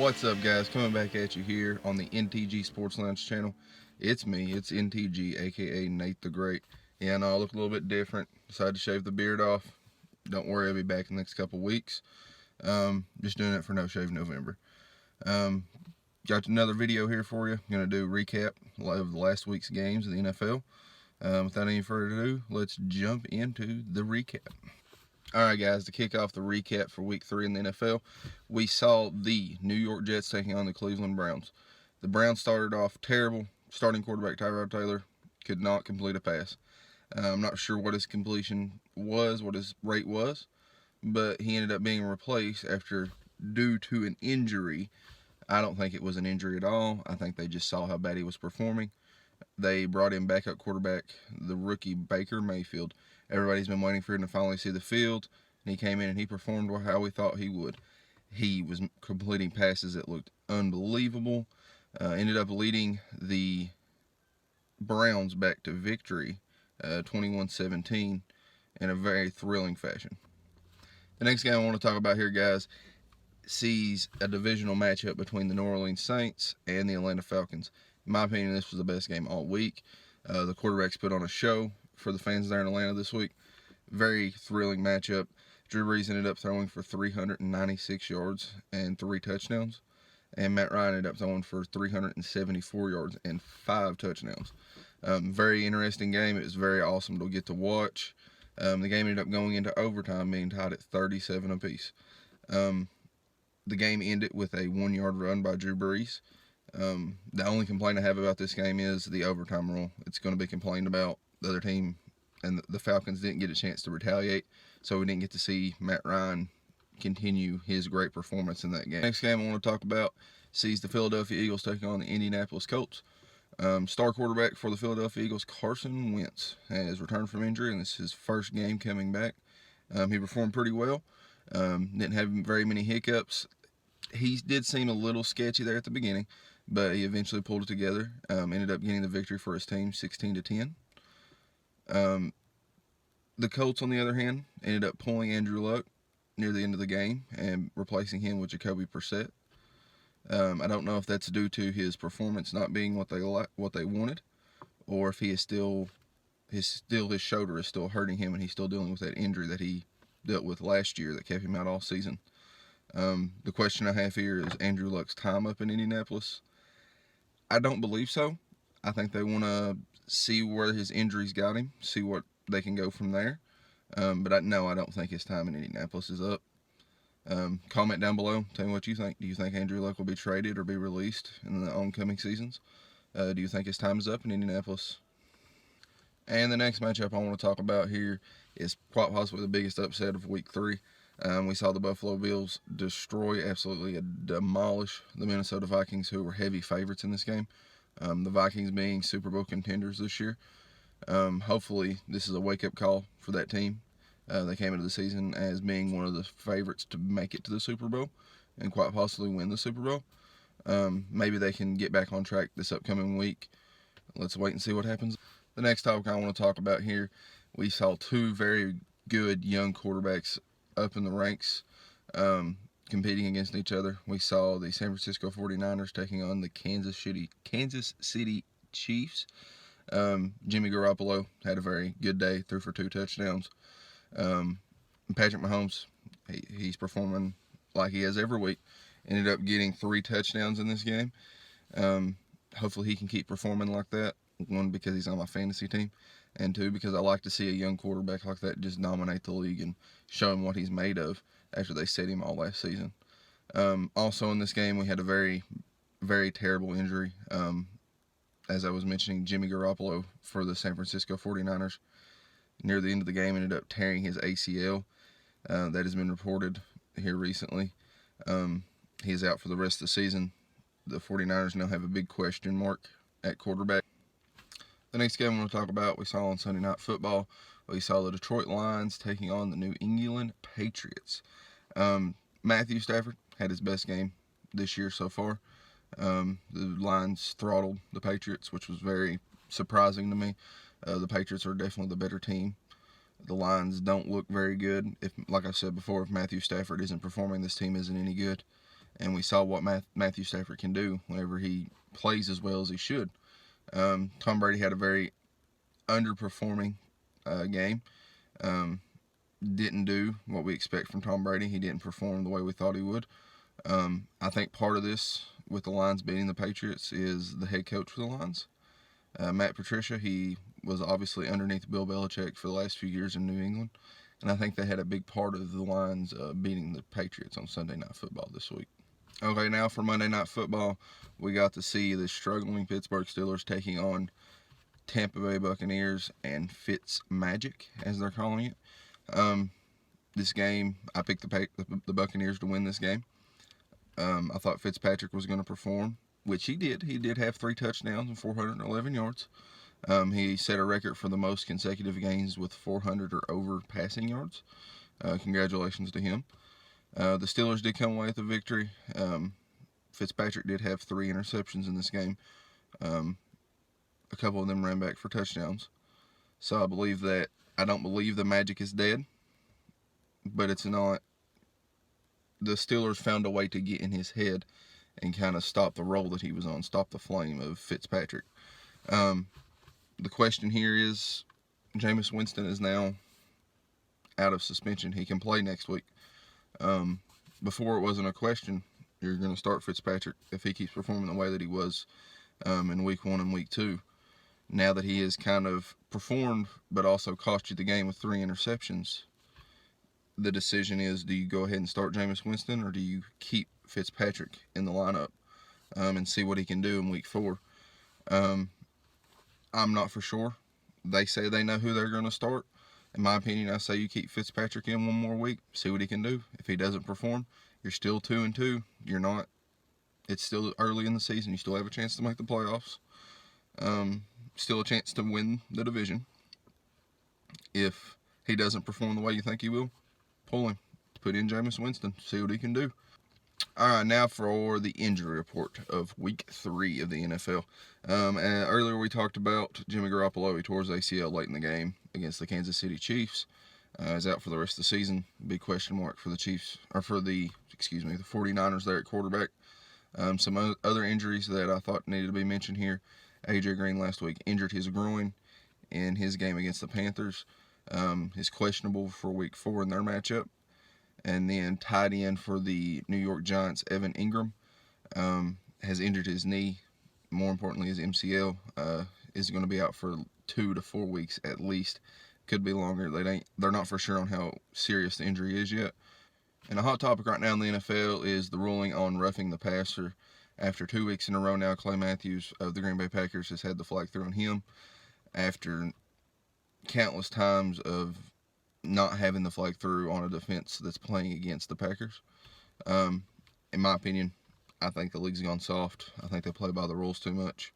What's up, guys? Coming back at you here on the NTG Sports Lounge channel. It's me, it's NTG, aka Nate the Great. Yeah, I know I look a little bit different. Decided to shave the beard off. Don't worry, I'll be back in the next couple weeks. Just doing it for No Shave November. Got another video here for you. I'm going to do a recap of the last week's games of the NFL. Without any further ado, let's jump into the recap. Alright, guys, to kick off the recap for week 3 in the NFL, we saw the New York Jets taking on the Cleveland Browns. The Browns started off terrible. Starting quarterback Tyrod Taylor could not complete a pass. I'm not sure what his completion was, what his rate was, but he ended up being replaced due to an injury. I don't think it was an injury at all. I think they just saw how bad he was performing. They brought in backup quarterback, the rookie Baker Mayfield. Everybody's been waiting for him to finally see the field, and he came in and he performed how we thought he would. He was completing passes that looked unbelievable. Ended up leading the Browns back to victory, 21-17, in a very thrilling fashion. The next game I want to talk about here, guys, sees a divisional matchup between the New Orleans Saints and the Atlanta Falcons. In my opinion, this was the best game all week. The quarterbacks put on a show for the fans there in Atlanta this week. Very thrilling matchup. Drew Brees ended up throwing for 396 yards and 3 touchdowns. And Matt Ryan ended up throwing for 374 yards and 5 touchdowns. Very interesting game. It was very awesome to get to watch. The game ended up going into overtime, being tied at 37 apiece. The game ended with a 1-yard run by Drew Brees. The only complaint I have about this game is the overtime rule. It's going to be complained about. The other team and the Falcons didn't get a chance to retaliate, so we didn't get to see Matt Ryan continue his great performance in that game. Next game I want to talk about sees the Philadelphia Eagles taking on the Indianapolis Colts. Star quarterback for the Philadelphia Eagles, Carson Wentz, has returned from injury, and this is his first game coming back. He performed pretty well. Didn't have very many hiccups. He did seem a little sketchy there at the beginning, but he eventually pulled it together. Ended up getting the victory for his team, 16-10. The Colts, on the other hand, ended up pulling Andrew Luck near the end of the game and replacing him with Jacoby Brissett. I don't know if that's due to his performance not being what they wanted, or if his shoulder is still hurting him and he's still dealing with that injury that he dealt with last year that kept him out all season. The question I have here is Andrew Luck's time up in Indianapolis. I don't believe so. I think they want to see where his injuries got him, see what they can go from there. But I don't think his time in Indianapolis is up. Comment down below. Tell me what you think. Do you think Andrew Luck will be traded or be released in the oncoming seasons? Do you think his time is up in Indianapolis? And the next matchup I want to talk about here is quite possibly the biggest upset of week 3. We saw the Buffalo Bills absolutely demolish the Minnesota Vikings, who were heavy favorites in this game. The Vikings being Super Bowl contenders this year. Hopefully this is a wake-up call for that team. They came into the season as being one of the favorites to make it to the Super Bowl and quite possibly win the Super Bowl. Maybe they can get back on track this upcoming week. Let's wait and see what happens. The next topic I want to talk about here, we saw 2 very good young quarterbacks up in the ranks, competing against each other. We saw the San Francisco 49ers taking on the Kansas City Chiefs. Jimmy Garoppolo had a very good day, threw for 2 touchdowns. Patrick Mahomes, he's performing like he has every week. Ended up getting 3 touchdowns in this game. Hopefully he can keep performing like that. 1, because he's on my fantasy team, and 2, because I like to see a young quarterback like that just dominate the league and show him what he's made of after they set him all last season. Also in this game, we had a very, very terrible injury. As I was mentioning, Jimmy Garoppolo for the San Francisco 49ers, near the end of the game, ended up tearing his ACL. That has been reported here recently. He is out for the rest of the season. The 49ers now have a big question mark at quarterback. The next game I want to talk about, we saw on Sunday Night Football. We saw the Detroit Lions taking on the New England Patriots. Matthew Stafford had his best game this year so far. The Lions throttled the Patriots, which was very surprising to me. The Patriots are definitely the better team. The Lions don't look very good. Like I said before, if Matthew Stafford isn't performing, this team isn't any good. and we saw what Matthew Stafford can do whenever he plays as well as he should. Tom Brady had a very underperforming game. Didn't do what we expect from Tom Brady. He didn't perform the way we thought he would. I think part of this with the Lions beating the Patriots is the head coach for the Lions, Matt Patricia. He was obviously underneath Bill Belichick for the last few years in New England, and I think they had a big part of the Lions beating the Patriots on Sunday Night Football this week. Okay, now for Monday Night Football, we got to see the struggling Pittsburgh Steelers taking on Tampa Bay Buccaneers and Fitz Magic, as they're calling it. This game, I picked the Buccaneers to win this game. I thought Fitzpatrick was going to perform, which he did. He did have 3 touchdowns and 411 yards. He set a record for the most consecutive games with 400 or over passing yards. Congratulations to him. The Steelers did come away with the victory. Fitzpatrick did have 3 interceptions in this game. A couple of them ran back for touchdowns. So I don't believe the Magic is dead, but it's not. The Steelers found a way to get in his head and kind of stop the roll that he was on, stop the flame of Fitzpatrick. The question here is, Jameis Winston is now out of suspension. He can play next week. Before it wasn't a question. You're going to start Fitzpatrick if he keeps performing the way that he was in week 1 and week 2. Now that he has kind of performed but also cost you the game with 3 interceptions, the decision is, do you go ahead and start Jameis Winston, or do you keep Fitzpatrick in the lineup and see what he can do in week 4? I'm not for sure. They say they know who they're going to start. In my opinion, I say you keep Fitzpatrick in 1 more week, see what he can do. If he doesn't perform, you're still 2-2. You're not. It's still early in the season. You still have a chance to make the playoffs. Still a chance to win the division. If he doesn't perform the way you think he will, pull him. Put in Jameis Winston. See what he can do. All right, now for the injury report of Week 3 of the NFL. And earlier we talked about Jimmy Garoppolo. He tore his ACL late in the game against the Kansas City Chiefs. Is out for the rest of the season. Big question mark for the Chiefs, or for the 49ers there at quarterback. Some other injuries that I thought needed to be mentioned here. AJ Green last week injured his groin in his game against the Panthers. He's questionable for Week 4 in their matchup. And then tight end for the New York Giants, Evan Ingram, has injured his knee. More importantly, his MCL is going to be out for 2 to 4 weeks at least. Could be longer. They're not for sure on how serious the injury is yet. And a hot topic right now in the NFL is the ruling on roughing the passer. After 2 weeks in a row now, Clay Matthews of the Green Bay Packers has had the flag thrown on him after countless times of not having the flag through on a defense that's playing against the Packers. In my opinion, I think the league's gone soft. I think they play by the rules too much.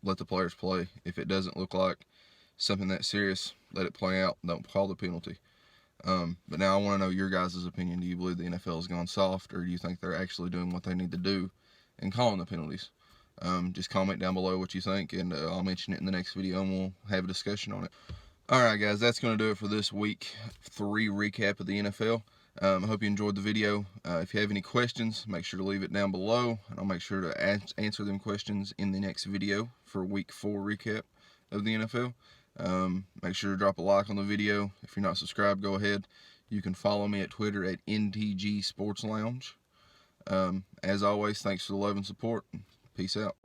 Let the players play. If it doesn't look like something that serious, let it play out. Don't call the penalty. But now I want to know your guys' opinion. Do you believe the NFL has gone soft, or do you think they're actually doing what they need to do and calling the penalties? Just comment down below what you think, and I'll mention it in the next video, and we'll have a discussion on it. Alright guys, that's going to do it for this Week 3 recap of the NFL. I hope you enjoyed the video. If you have any questions, make sure to leave it down below, and I'll make sure to answer them questions in the next video for Week 4 recap of the NFL. Make sure to drop a like on the video. If you're not subscribed, go ahead. You can follow me at Twitter at NTG Sports Lounge. As always, thanks for the love and support. Peace out.